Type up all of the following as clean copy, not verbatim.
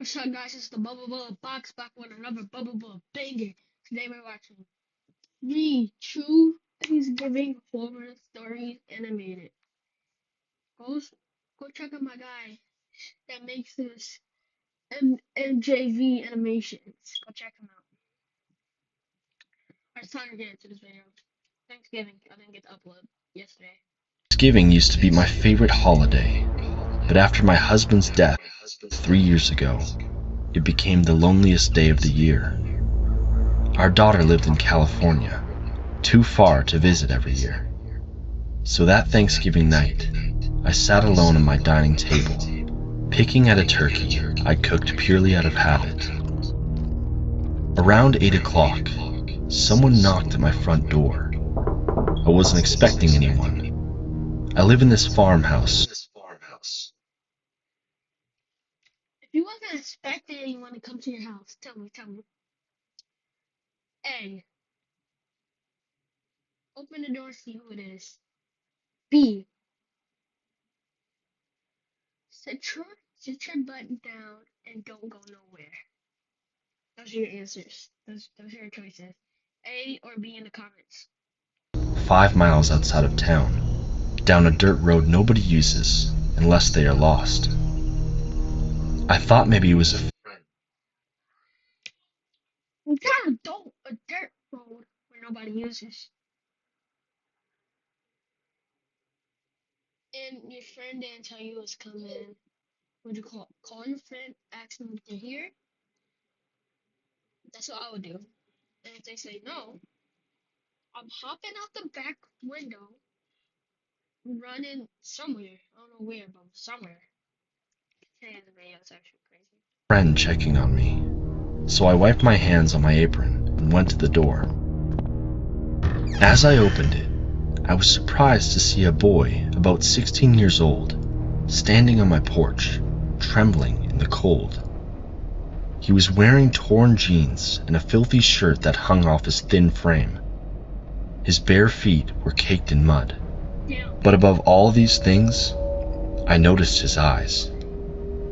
What's up, guys? It's the Bubble Bubble Box back with another Bubble Bubble banger. Today we're watching three true Thanksgiving horror stories animated. Go, go check out my guy that makes this MJV animations. Go check him out. Alright, it's time to get into this video. Thanksgiving. I didn't get to upload yesterday. Thanksgiving used to be my favorite holiday, but after my husband's death 3 years ago, it became the loneliest day of the year. Our daughter lived in California, too far to visit every year. So that Thanksgiving night, I sat alone at my dining table, picking at a turkey I cooked purely out of habit. Around 8 o'clock, someone knocked at my front door. I wasn't expecting anyone. I live in this farmhouse. If you wasn't expecting anyone to come to your house, tell me. A. Open the door, see who it is. B. Sit your butt down and don't go nowhere. Those are your answers. Those are your choices. A or B in the comments. 5 miles outside of town, down a dirt road nobody uses unless they are lost. I thought maybe it was a friend. What kind of a dirt road where nobody uses? And your friend didn't tell you was coming. Would you call your friend, ask them if they're here? That's what I would do. And if they say no, I'm hopping out the back window, running somewhere. I don't know where, but somewhere. Hey, the video's actually crazy. Friend checking on me. So I wiped my hands on my apron and went to the door. As I opened it, I was surprised to see a boy about 16 years old standing on my porch, trembling in the cold. He was wearing torn jeans and a filthy shirt that hung off his thin frame. His bare feet were caked in mud. But above all these things, I noticed his eyes.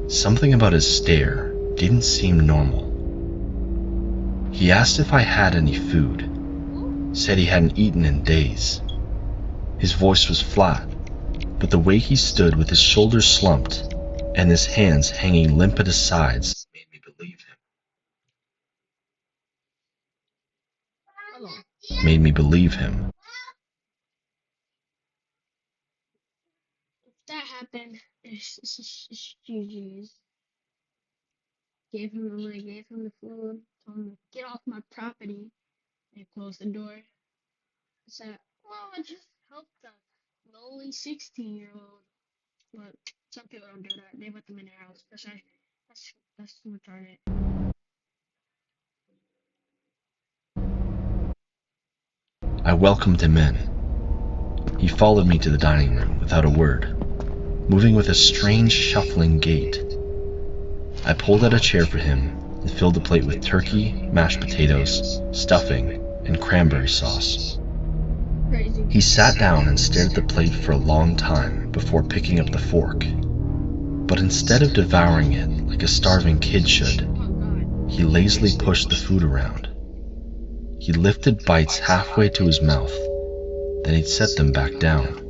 Something about his stare didn't seem normal. He asked if I had any food, said he hadn't eaten in days. His voice was flat, but the way he stood with his shoulders slumped and his hands hanging limp at his sides made me believe him. Made me believe him. If that happened, it's GG's. Gave him the money, gave him the food, told him to get off my property, and closed the door. I said, well, I just helped the lonely 16-year-old. But some people don't do that. They let them in their house. That's retarded. I welcomed him in. He followed me to the dining room without a word, moving with a strange shuffling gait. I pulled out a chair for him and filled the plate with turkey, mashed potatoes, stuffing, and cranberry sauce. Crazy. He sat down and stared at the plate for a long time before picking up the fork. But instead of devouring it like a starving kid should, he lazily pushed the food around. He lifted bites halfway to his mouth, then he'd set them back down.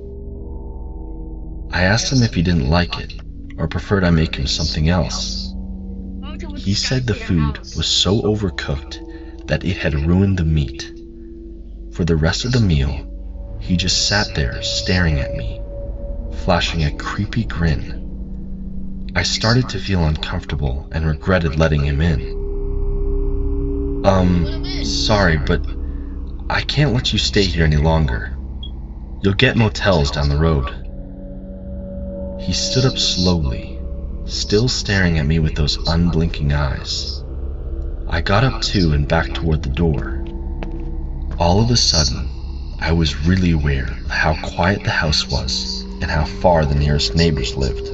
I asked him if he didn't like it, or preferred I make him something else. He said the food was so overcooked that it had ruined the meat. For the rest of the meal, he just sat there staring at me, flashing a creepy grin. I started to feel uncomfortable and regretted letting him in. Sorry, but I can't let you stay here any longer. You'll get motels down the road. He stood up slowly, still staring at me with those unblinking eyes. I got up too and backed toward the door. All of a sudden, I was really aware of how quiet the house was and how far the nearest neighbors lived.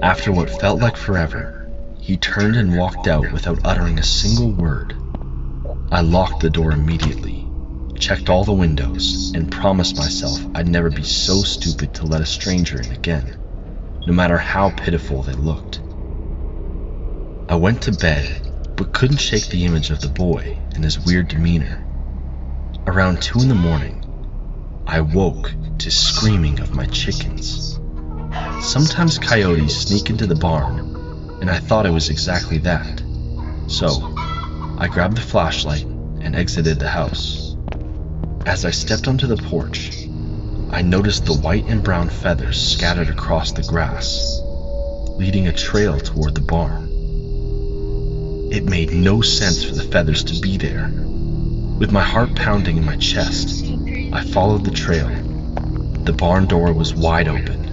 After what felt like forever, he turned and walked out without uttering a single word. I locked the door immediately, checked all the windows, and promised myself I'd never be so stupid to let a stranger in again, no matter how pitiful they looked. I went to bed, but couldn't shake the image of the boy and his weird demeanor. Around 2 in the morning, I woke to screaming of my chickens. Sometimes coyotes sneak into the barn, and I thought it was exactly that. So, I grabbed the flashlight and exited the house. As I stepped onto the porch, I noticed the white and brown feathers scattered across the grass, leading a trail toward the barn. It made no sense for the feathers to be there. With my heart pounding in my chest, I followed the trail. The barn door was wide open,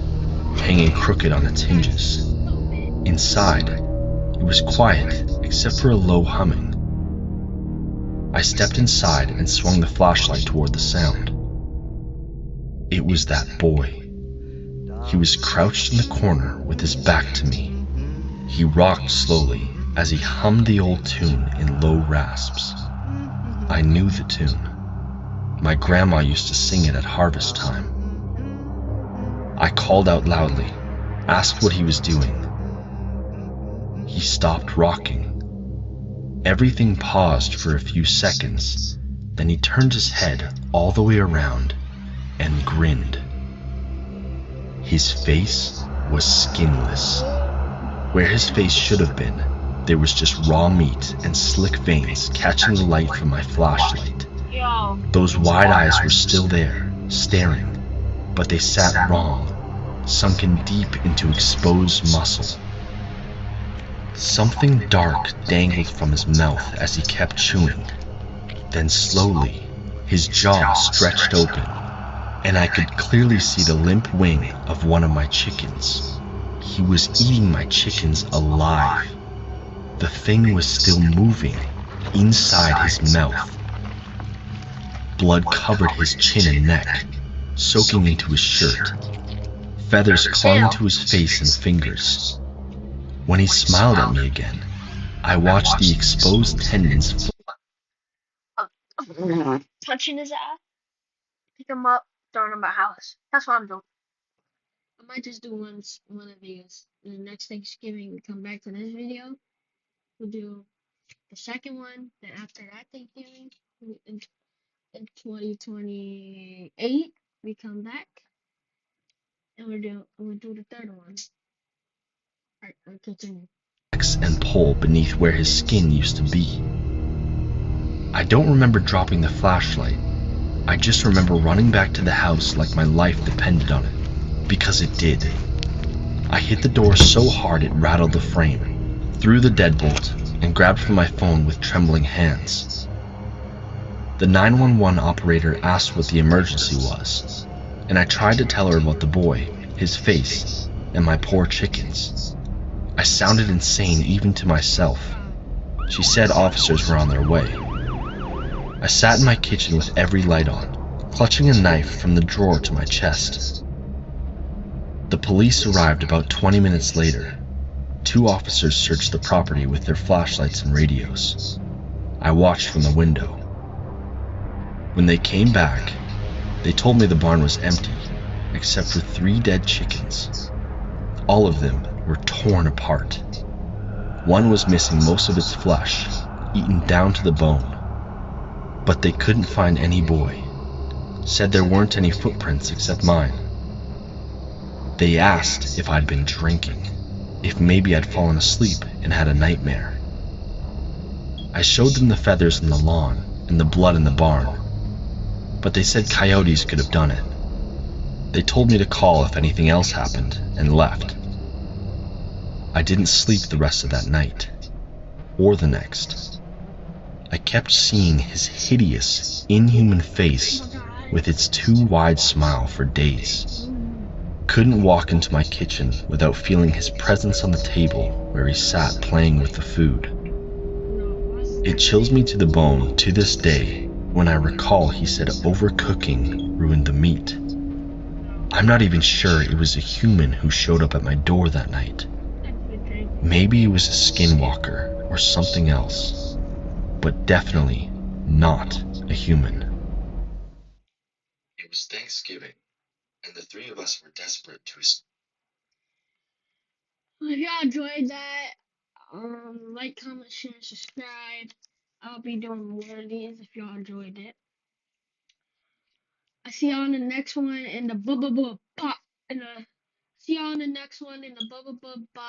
hanging crooked on its hinges. Inside, it was quiet except for a low humming. I stepped inside and swung the flashlight toward the sound. It was that boy. He was crouched in the corner with his back to me. He rocked slowly as he hummed the old tune in low rasps. I knew the tune. My grandma used to sing it at harvest time. I called out loudly, asked what he was doing. He stopped rocking. Everything paused for a few seconds, then he turned his head all the way around and grinned. His face was skinless. Where his face should have been, there was just raw meat and slick veins catching the light from my flashlight. Those wide eyes were still there, staring, but they sat wrong, sunken deep into exposed muscle. Something dark dangled from his mouth as he kept chewing. Then slowly, his jaw stretched open, and I could clearly see the limp wing of one of my chickens. He was eating my chickens alive. The thing was still moving inside his mouth. Blood covered his chin and neck, soaking into his shirt. Feathers clung to his face and fingers. When he smiled at me again, I watched the exposed tendons Touching his ass, pick him up, throw him in my house. That's what I'm doing. I might just do one of these. The next Thanksgiving, we come back to this video. We'll do the second one. Then after that Thanksgiving, in 2028, we come back and we'll do the third one. Alright, we'll continue. and pull beneath where his skin used to be. I don't remember dropping the flashlight. I just remember running back to the house like my life depended on it, because it did. I hit the door so hard it rattled the frame, threw the deadbolt, and grabbed for my phone with trembling hands. The 911 operator asked what the emergency was, and I tried to tell her about the boy, his face, and my poor chickens. I sounded insane even to myself. She said officers were on their way. I sat in my kitchen with every light on, clutching a knife from the drawer to my chest. The police arrived about 20 minutes later. 2 officers searched the property with their flashlights and radios. I watched from the window. When they came back, they told me the barn was empty, except for 3 dead chickens. All of them were torn apart. One was missing most of its flesh, eaten down to the bone. But they couldn't find any boy. Said there weren't any footprints except mine. They asked if I'd been drinking, if maybe I'd fallen asleep and had a nightmare. I showed them the feathers in the lawn and the blood in the barn, but they said coyotes could have done it. They told me to call if anything else happened and left. I didn't sleep the rest of that night, or the next. I kept seeing his hideous, inhuman face with its too wide smile for days. Couldn't walk into my kitchen without feeling his presence on the table where he sat playing with the food. It chills me to the bone to this day when I recall he said overcooking ruined the meat. I'm not even sure it was a human who showed up at my door that night. Maybe it was a skinwalker or something else, but definitely not a human. It was Thanksgiving, and the 3 of us were desperate to If y'all enjoyed that, Like, comment, share, subscribe. I'll be doing more of these if y'all enjoyed it. I see y'all in the next one in the blah blah blah bop. In the see y'all in the next one in the blah blah blah bop.